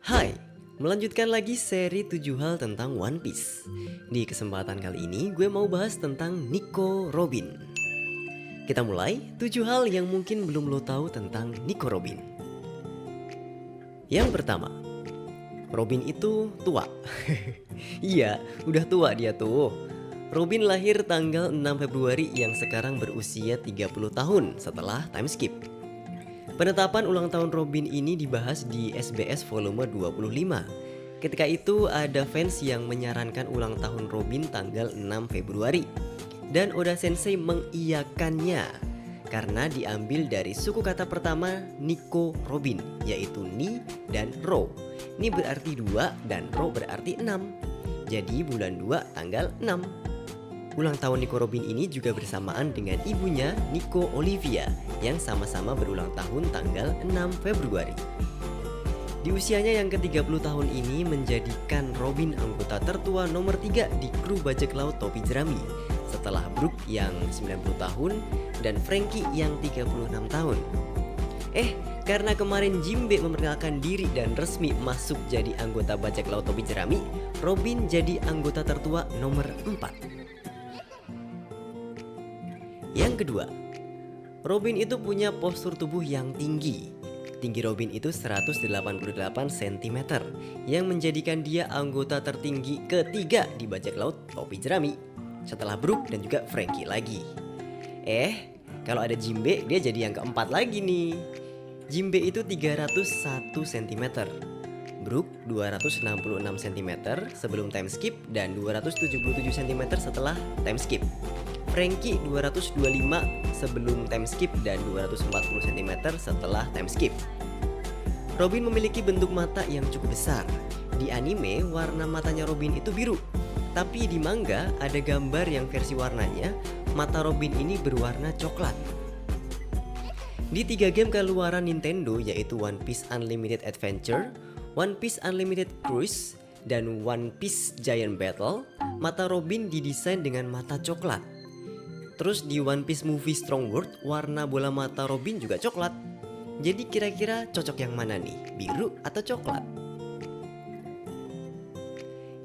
Hai, melanjutkan lagi seri 7 hal tentang One Piece. Di kesempatan kali ini gue mau bahas tentang Nico Robin. Kita mulai 7 hal yang mungkin belum lo tahu tentang Nico Robin. Yang pertama, Robin itu tua. Iya, udah tua dia tuh. Robin lahir tanggal 6 Februari yang sekarang berusia 30 tahun setelah time skip. Penetapan ulang tahun Robin ini dibahas di SBS volume 25. Ketika itu ada fans yang menyarankan ulang tahun Robin tanggal 6 Februari. Dan Oda Sensei mengiyakannya karena diambil dari suku kata pertama Nico Robin, yaitu Ni dan Ro. Ni berarti 2 dan Ro berarti 6. Jadi bulan 2 tanggal 6. Ulang tahun Nico Robin ini juga bersamaan dengan ibunya Nico Olivia yang sama-sama berulang tahun tanggal 6 Februari. Di usianya yang ke-30 tahun ini menjadikan Robin anggota tertua nomor 3 di kru bajak laut topi jerami setelah Brook yang 90 tahun dan Frankie yang 36 tahun. Karena kemarin Jinbe memperkenalkan diri dan resmi masuk jadi anggota bajak laut topi jerami, Robin jadi anggota tertua nomor 4. Yang kedua, Robin itu punya postur tubuh yang tinggi. Tinggi Robin itu 188 cm yang menjadikan dia anggota tertinggi ketiga di bajak laut topi jerami setelah Brook dan juga Frankie lagi. Kalau ada Jinbe dia jadi yang keempat lagi nih. Jinbe itu 301 cm, Brook 266 cm sebelum time skip dan 277 cm setelah time skip. Frankie 225 sebelum time skip dan 240 cm setelah time skip. Robin memiliki bentuk mata yang cukup besar. Di anime warna matanya Robin itu biru. Tapi di manga ada gambar yang versi warnanya mata Robin ini berwarna coklat. Di 3 game keluaran Nintendo yaitu One Piece Unlimited Adventure, One Piece Unlimited Cruise, dan One Piece Giant Battle, mata Robin didesain dengan mata coklat. Terus di One Piece Movie Strong World, warna bola mata Robin juga coklat. Jadi kira-kira cocok yang mana nih? Biru atau coklat?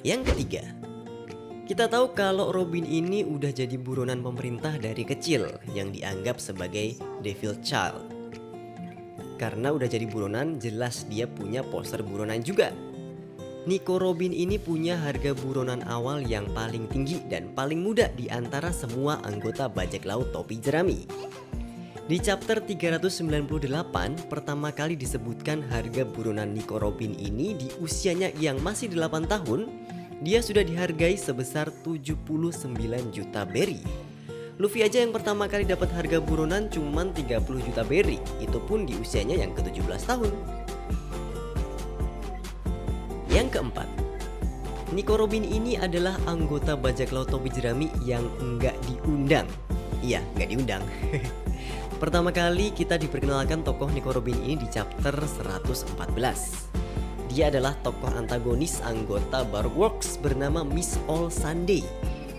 Yang ketiga, kita tahu kalau Robin ini udah jadi buronan pemerintah dari kecil yang dianggap sebagai Devil Child. Karena udah jadi buronan, jelas dia punya poster buronan juga. Nico Robin ini punya harga buronan awal yang paling tinggi dan paling muda di antara semua anggota bajak laut topi jerami. Di chapter 398 pertama kali disebutkan harga buronan Nico Robin ini di usianya yang masih 8 tahun, dia sudah dihargai sebesar 79 juta berry. Luffy aja yang pertama kali dapat harga buronan cuman 30 juta berry, itu pun di usianya yang ke-17 tahun. Yang keempat, Nico Robin ini adalah anggota bajak laut topi jerami yang enggak diundang. Iya, enggak diundang. Pertama kali kita diperkenalkan tokoh Nico Robin ini di chapter 114. Dia adalah tokoh antagonis anggota Baroque Works bernama Miss All Sunday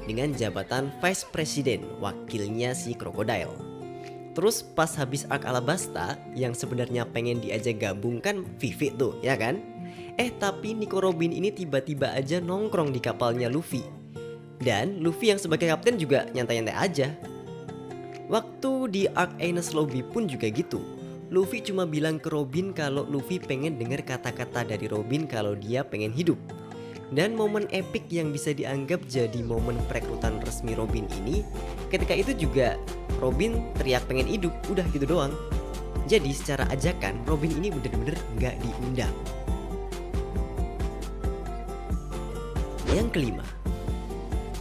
dengan jabatan Vice President, wakilnya si Crocodile. Terus pas habis arc Alabasta yang sebenarnya pengen diajak gabung kan Vivi tuh, ya kan? Tapi Nico Robin ini tiba-tiba aja nongkrong di kapalnya Luffy. Dan Luffy yang sebagai kapten juga nyantai-nyantai aja. Waktu di arc Enies Lobby pun juga gitu. Luffy cuma bilang ke Robin kalau Luffy pengen dengar kata-kata dari Robin kalau dia pengen hidup. Dan momen epik yang bisa dianggap jadi momen perekrutan resmi Robin ini, ketika itu juga Robin teriak pengen hidup, udah gitu doang. Jadi secara ajakan Robin ini bener-bener gak diundang. Yang kelima,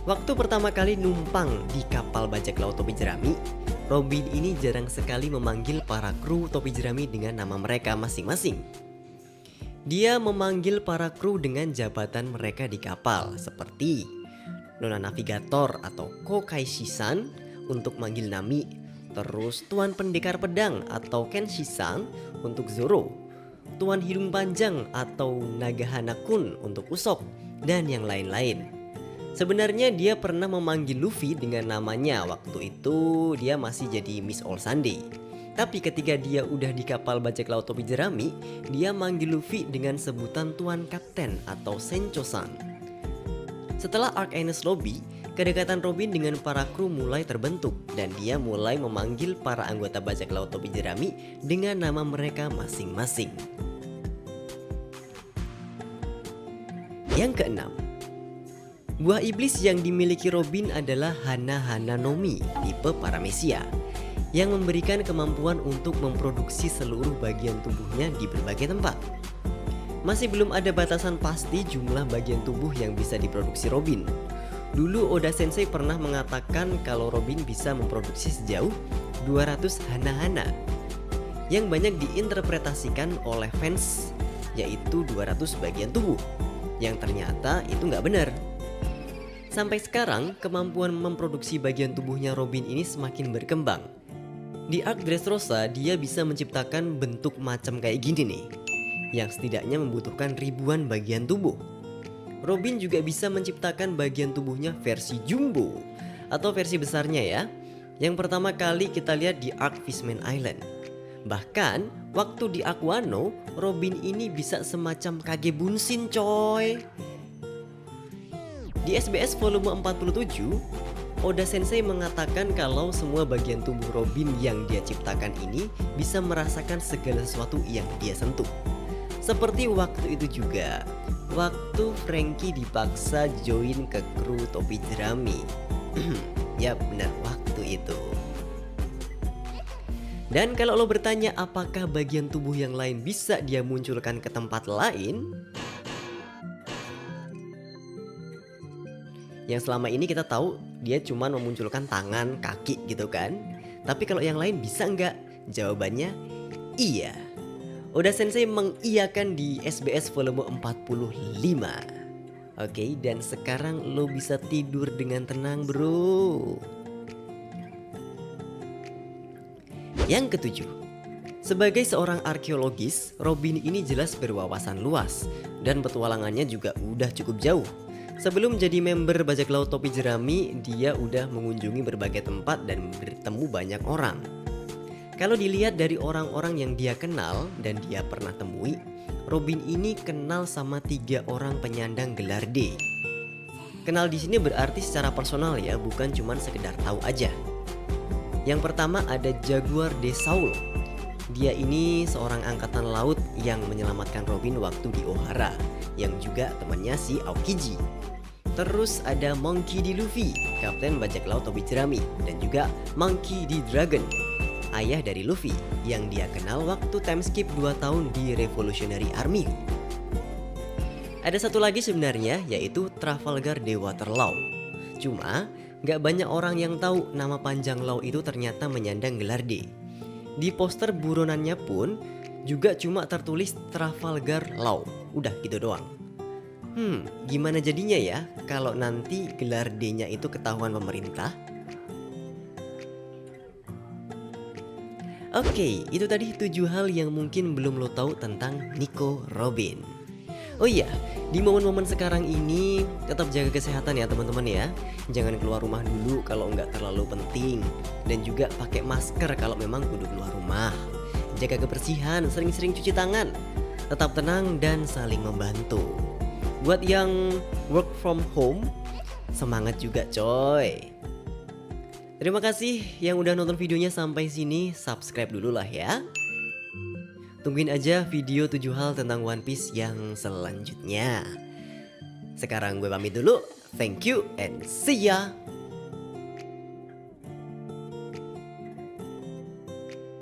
waktu pertama kali numpang di kapal bajak laut topi jerami, Robin ini jarang sekali memanggil para kru topi jerami dengan nama mereka masing-masing. Dia memanggil para kru dengan jabatan mereka di kapal, seperti Nona Navigator atau Kokaishi-san untuk manggil Nami, terus Tuan Pendekar Pedang atau Kenshi-san untuk Zoro, Tuan Hidung Panjang atau Nagahana-kun untuk Usopp, dan yang lain-lain. Sebenarnya dia pernah memanggil Luffy dengan namanya waktu itu dia masih jadi Miss All Sunday. Tapi ketika dia udah di kapal bajak laut topi jerami, dia manggil Luffy dengan sebutan Tuan Kapten atau Sencho-san. Setelah arc Enies Lobby, kedekatan Robin dengan para kru mulai terbentuk dan dia mulai memanggil para anggota bajak laut topi jerami dengan nama mereka masing-masing. Yang keenam, buah iblis yang dimiliki Robin adalah Hana-Hana no Mi tipe Paramecia, yang memberikan kemampuan untuk memproduksi seluruh bagian tubuhnya di berbagai tempat. Masih belum ada batasan pasti jumlah bagian tubuh yang bisa diproduksi Robin. Dulu Oda Sensei pernah mengatakan kalau Robin bisa memproduksi sejauh 200 hana-hana, yang banyak diinterpretasikan oleh fans yaitu 200 bagian tubuh, yang ternyata itu nggak benar. Sampai sekarang kemampuan memproduksi bagian tubuhnya Robin ini semakin berkembang. Di arc Dressrosa dia bisa menciptakan bentuk macam kayak gini nih, yang setidaknya membutuhkan ribuan bagian tubuh. Robin juga bisa menciptakan bagian tubuhnya versi jumbo atau versi besarnya ya, yang pertama kali kita lihat di arc Fishman Island. Bahkan waktu di arc Wano, Robin ini bisa semacam Kage Bunshin coy. Di SBS volume 47, Oda Sensei mengatakan kalau semua bagian tubuh Robin yang dia ciptakan ini bisa merasakan segala sesuatu yang dia sentuh. Seperti waktu itu juga, waktu Franky dipaksa join ke kru topi jerami. Ya benar, waktu itu. Dan kalau lo bertanya apakah bagian tubuh yang lain bisa dia munculkan ke tempat lain, yang selama ini kita tahu dia cuma memunculkan tangan, kaki gitu kan. Tapi kalau yang lain bisa nggak? Jawabannya iya. Oda Sensei mengiyakan di SBS volume 45. Oke, dan sekarang lo bisa tidur dengan tenang bro. Yang ketujuh, sebagai seorang arkeologis, Robin ini jelas berwawasan luas dan petualangannya juga udah cukup jauh. Sebelum jadi member bajak laut topi jerami, dia udah mengunjungi berbagai tempat dan bertemu banyak orang. Kalau dilihat dari orang-orang yang dia kenal dan dia pernah temui, Robin ini kenal sama 3 orang penyandang gelar D. Kenal di sini berarti secara personal ya, bukan cuman sekedar tahu aja. Yang pertama ada Jaguar de Saul. Dia ini seorang angkatan laut yang menyelamatkan Robin waktu di Ohara, yang juga temannya si Aokiji. Terus ada Monkey D. Luffy, kapten bajak laut topi jerami, dan juga Monkey D. Dragon, ayah dari Luffy, yang dia kenal waktu time skip 2 tahun di Revolutionary Army. Ada satu lagi sebenarnya, yaitu Trafalgar de Waterloo. Cuma gak banyak orang yang tahu nama panjang Law itu ternyata menyandang gelar D. Di poster buronannya pun juga cuma tertulis Trafalgar Law. Udah gitu doang. Gimana jadinya ya kalau nanti gelar D-nya itu ketahuan pemerintah? Oke, itu tadi 7 hal yang mungkin belum lo tahu tentang Nico Robin. Oh iya, di momen-momen sekarang ini tetap jaga kesehatan ya teman-teman ya. Jangan keluar rumah dulu kalau nggak terlalu penting. Dan juga pakai masker kalau memang kudu keluar rumah. Jaga kebersihan, sering-sering cuci tangan. Tetap tenang dan saling membantu. Buat yang work from home, semangat juga coy. Terima kasih yang udah nonton videonya sampai sini. Subscribe dulu lah ya. Tungguin aja video 7 hal tentang One Piece yang selanjutnya. Sekarang gue pamit dulu. Thank you and see ya.